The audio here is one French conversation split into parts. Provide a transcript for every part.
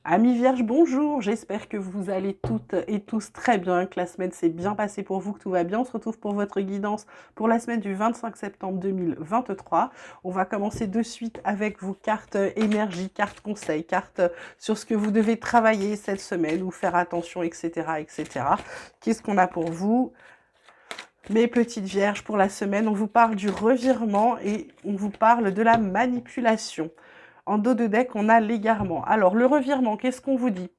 Amis Vierges, bonjour, j'espère que vous allez toutes et tous très bien, que la semaine s'est bien passée pour vous, que tout va bien. On se retrouve pour votre guidance pour la semaine du 25 septembre 2023. On va commencer de suite avec vos cartes énergie, cartes conseils, cartes sur ce que vous devez travailler cette semaine ou faire attention, etc. etc. Qu'est-ce qu'on a pour vous? Mes petites vierges, pour la semaine, on vous parle du revirement et on vous parle de la manipulation. En dos de deck, on a l'égarement. Alors, le revirement, qu'est-ce qu'on vous dit?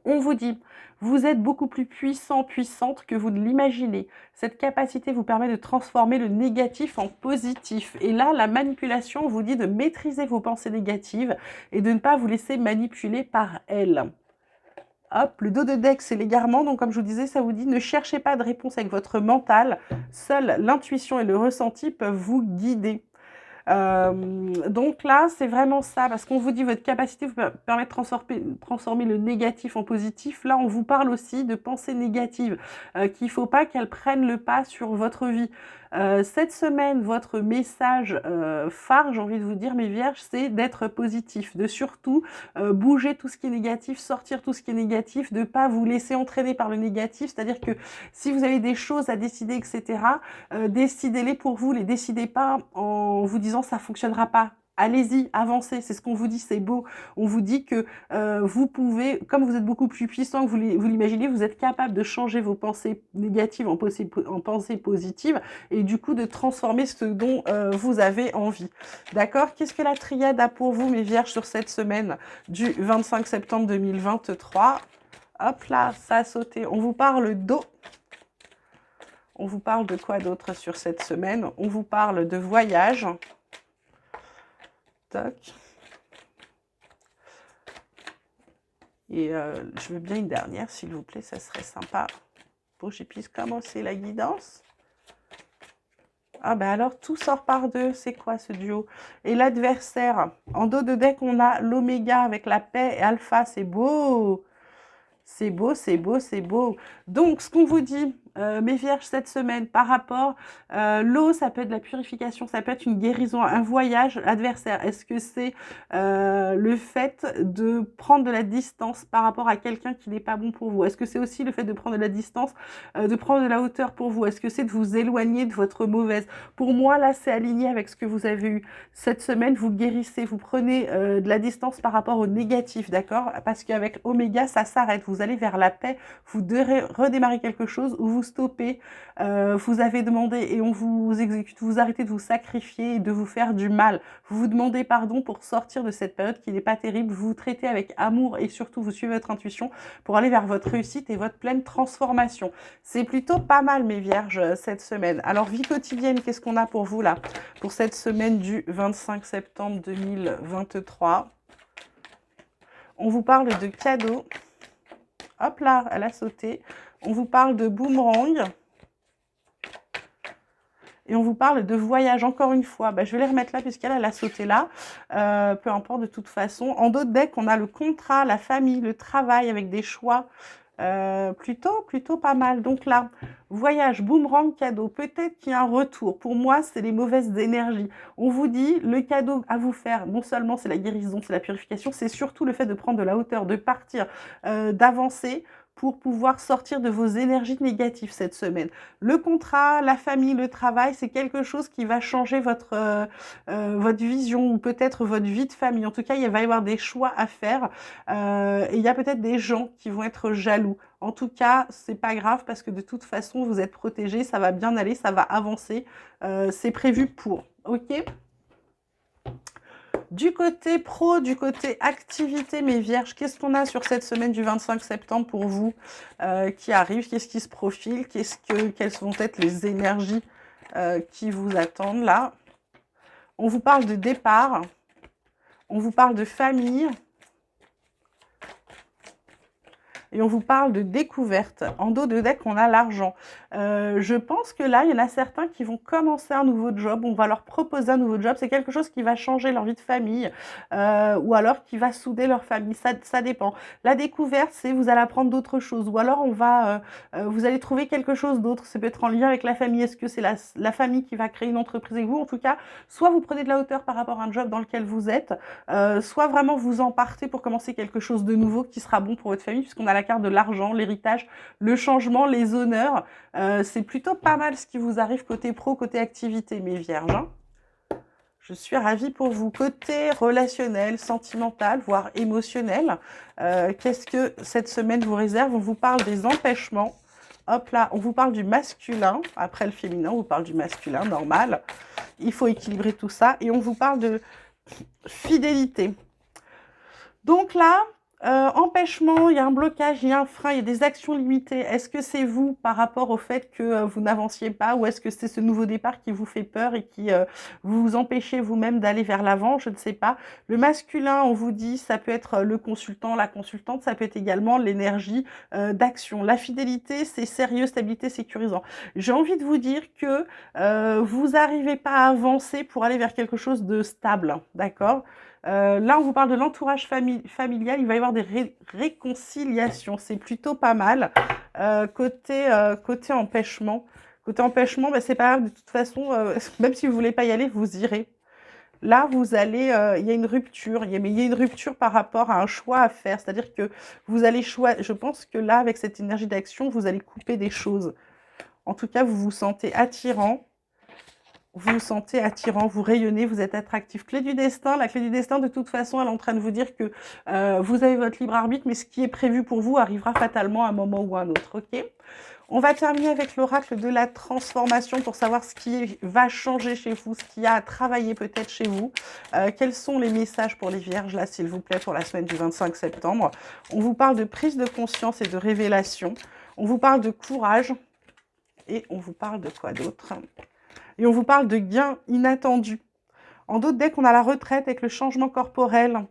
On vous dit, vous êtes beaucoup plus puissant, puissante que vous ne l'imaginez. Cette capacité vous permet de transformer le négatif en positif. Et là, la manipulation vous dit de maîtriser vos pensées négatives et de ne pas vous laisser manipuler par elles. Hop, le dos de deck, c'est l'égarement. Donc, comme je vous disais, ça vous dit ne cherchez pas de réponse avec votre mental. Seule l'intuition et le ressenti peuvent vous guider. Donc là, c'est vraiment ça, parce qu'on vous dit votre capacité vous permet de transformer le négatif en positif. Là, on vous parle aussi de pensées négatives, qu'il ne faut pas qu'elles prennent le pas sur votre vie. Cette semaine, votre message phare, j'ai envie de vous dire, mes vierges, c'est d'être positif, de surtout bouger tout ce qui est négatif, sortir tout ce qui est négatif, de ne pas vous laisser entraîner par le négatif, c'est-à-dire que si vous avez des choses à décider, etc., décidez-les pour vous, les décidez pas en vous disant ça fonctionnera pas. Allez-y, avancez, c'est ce qu'on vous dit, c'est beau. On vous dit que vous pouvez, comme vous êtes beaucoup plus puissant que vous l'imaginez, vous êtes capable de changer vos pensées négatives en pensées positives et du coup de transformer ce dont vous avez envie. D'accord? Qu'est-ce que la triade a pour vous, mes vierges, sur cette semaine du 25 septembre 2023? Hop là, ça a sauté. On vous parle d'eau. On vous parle de quoi d'autre sur cette semaine? On vous parle de voyage. Toc. Et je veux bien une dernière, s'il vous plaît, ça serait sympa pour que je puisse commencer la guidance. Ah ben alors, tout sort par deux, c'est quoi ce duo? Et l'adversaire, en dos de deck, on a l'oméga avec la paix et alpha, c'est beau! C'est beau, c'est beau, c'est beau. Donc, ce qu'on vous dit, mes vierges, cette semaine, par rapport, l'eau, ça peut être de la purification, ça peut être une guérison, un voyage adversaire. Est-ce que c'est le fait de prendre de la distance par rapport à quelqu'un qui n'est pas bon pour vous? Est-ce que c'est aussi le fait de prendre de la distance, de prendre de la hauteur pour vous? Est-ce que c'est de vous éloigner de votre mauvaise? Pour moi, là, c'est aligné avec ce que vous avez eu. Cette semaine, vous guérissez, vous prenez de la distance par rapport au négatif, d'accord? Parce qu'avec Oméga, ça s'arrête. Vous allez vers la paix, vous redémarrez quelque chose ou vous stoppez, vous avez demandé et on vous exécute, vous arrêtez de vous sacrifier et de vous faire du mal. Vous vous demandez pardon pour sortir de cette période qui n'est pas terrible, vous vous traitez avec amour et surtout vous suivez votre intuition pour aller vers votre réussite et votre pleine transformation. C'est plutôt pas mal, mes vierges, cette semaine. Alors, vie quotidienne, qu'est-ce qu'on a pour vous là, pour cette semaine du 25 septembre 2023? On vous parle de cadeaux. Hop là, elle a sauté. On vous parle de boomerang. Et on vous parle de voyage, encore une fois. Bah, je vais les remettre là, puisqu'elle a sauté là. Peu importe, de toute façon. En dos de deck, on a le contrat, la famille, le travail, avec des choix. Plutôt pas mal. Donc là, voyage, boomerang, cadeau. Peut-être qu'il y a un retour. Pour moi, c'est les mauvaises énergies. On vous dit, le cadeau à vous faire, non seulement c'est la guérison, c'est la purification, c'est surtout le fait de prendre de la hauteur, de partir, d'avancer pour pouvoir sortir de vos énergies négatives cette semaine. Le contrat, la famille, le travail, c'est quelque chose qui va changer votre vision ou peut-être votre vie de famille. En tout cas, il va y avoir des choix à faire et il y a peut-être des gens qui vont être jaloux. En tout cas, c'est pas grave parce que de toute façon, vous êtes protégés, ça va bien aller, ça va avancer. C'est prévu pour. OK? Du côté pro, du côté activité, mes vierges, qu'est-ce qu'on a sur cette semaine du 25 septembre pour vous qui arrive? Qu'est-ce qui se profile? Quelles vont être les énergies qui vous attendent là? On vous parle de départ, on vous parle de famille, et on vous parle de découverte. En dos de deck, on a l'argent. Je pense que là, il y en a certains qui vont commencer un nouveau job, on va leur proposer un nouveau job, c'est quelque chose qui va changer leur vie de famille, ou alors qui va souder leur famille, ça dépend. La découverte, c'est vous allez apprendre d'autres choses, ou alors vous allez trouver quelque chose d'autre, ça peut être en lien avec la famille, est-ce que c'est la famille qui va créer une entreprise avec vous? En tout cas, soit vous prenez de la hauteur par rapport à un job dans lequel vous êtes, soit vraiment vous en partez pour commencer quelque chose de nouveau qui sera bon pour votre famille, puisqu'on a la carte de l'argent, l'héritage, le changement, les honneurs. C'est plutôt pas mal ce qui vous arrive côté pro, côté activité, mes vierges, hein. Je suis ravie pour vous. Côté relationnel, sentimental, voire émotionnel, qu'est-ce que cette semaine vous réserve? On vous parle des empêchements. Hop là, on vous parle du masculin. Après le féminin, on vous parle du masculin, normal. Il faut équilibrer tout ça. Et on vous parle de fidélité. Donc là, empêchement, il y a un blocage, il y a un frein, il y a des actions limitées. Est-ce que c'est vous par rapport au fait que vous n'avanciez pas, ou est-ce que c'est ce nouveau départ qui vous fait peur et qui vous empêchez vous-même d'aller vers l'avant? Je ne sais pas. Le masculin, on vous dit, ça peut être le consultant, la consultante, ça peut être également l'énergie d'action. La fidélité, c'est sérieux, stabilité, sécurisant. J'ai envie de vous dire que vous n'arrivez pas à avancer pour aller vers quelque chose de stable, d'accord? Là, on vous parle de l'entourage familial, il va y avoir des réconciliations, c'est plutôt pas mal. Côté empêchement, bah, c'est pas grave, de toute façon, même si vous voulez pas y aller, vous irez. Là, vous allez, il y a une rupture, mais il y a une rupture par rapport à un choix à faire, c'est-à-dire que vous allez choisir, je pense que là, avec cette énergie d'action, vous allez couper des choses. En tout cas, vous vous sentez attirant. Vous vous sentez attirant, vous rayonnez, vous êtes attractif. Clé du destin, la clé du destin, de toute façon, elle est en train de vous dire que vous avez votre libre arbitre, mais ce qui est prévu pour vous arrivera fatalement à un moment ou à un autre, ok? On va terminer avec l'oracle de la transformation pour savoir ce qui va changer chez vous, ce qui a à travailler peut-être chez vous. Quels sont les messages pour les vierges, là, s'il vous plaît, pour la semaine du 25 septembre? On vous parle de prise de conscience et de révélation. On vous parle de courage. Et on vous parle de quoi d'autre? Et on vous parle de gains inattendus. En d'autres decks, on a la retraite avec le changement corporel.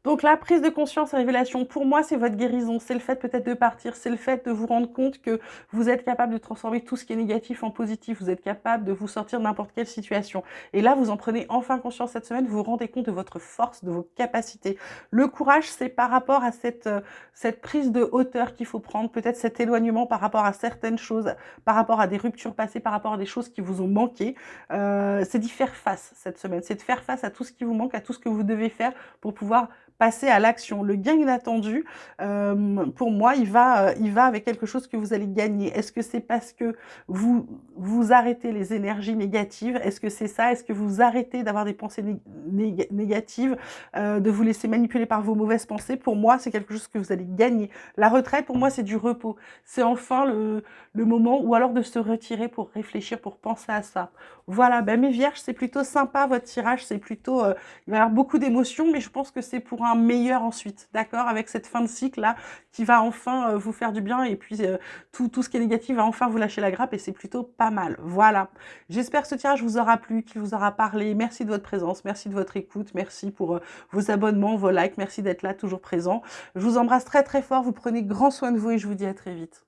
Donc la prise de conscience et révélation, pour moi, c'est votre guérison. C'est le fait peut-être de partir. C'est le fait de vous rendre compte que vous êtes capable de transformer tout ce qui est négatif en positif. Vous êtes capable de vous sortir de n'importe quelle situation. Et là, vous en prenez enfin conscience cette semaine. Vous vous rendez compte de votre force, de vos capacités. Le courage, c'est par rapport à cette prise de hauteur qu'il faut prendre. Peut-être cet éloignement par rapport à certaines choses, par rapport à des ruptures passées, par rapport à des choses qui vous ont manqué. C'est d'y faire face cette semaine. C'est de faire face à tout ce qui vous manque, à tout ce que vous devez faire pour pouvoir passer à l'action. Le gain inattendu, pour moi, il va avec quelque chose que vous allez gagner. Est-ce que c'est parce que vous arrêtez les énergies négatives? Est-ce que c'est ça? Est-ce que vous arrêtez d'avoir des pensées négatives, de vous laisser manipuler par vos mauvaises pensées? Pour moi, c'est quelque chose que vous allez gagner. La retraite, pour moi, c'est du repos. C'est enfin le moment, ou alors de se retirer pour réfléchir, pour penser à ça. Voilà, ben mes vierges, c'est plutôt sympa votre tirage, c'est plutôt, il va y avoir beaucoup d'émotions, mais je pense que c'est pour un meilleur ensuite, d'accord? Avec cette fin de cycle là, qui va enfin vous faire du bien, et puis tout ce qui est négatif va enfin vous lâcher la grappe, et c'est plutôt pas mal. Voilà. J'espère que ce tirage vous aura plu, qu'il vous aura parlé. Merci de votre présence, merci de votre écoute, merci pour vos abonnements, vos likes, merci d'être là, toujours présent. Je vous embrasse très très fort, vous prenez grand soin de vous et je vous dis à très vite.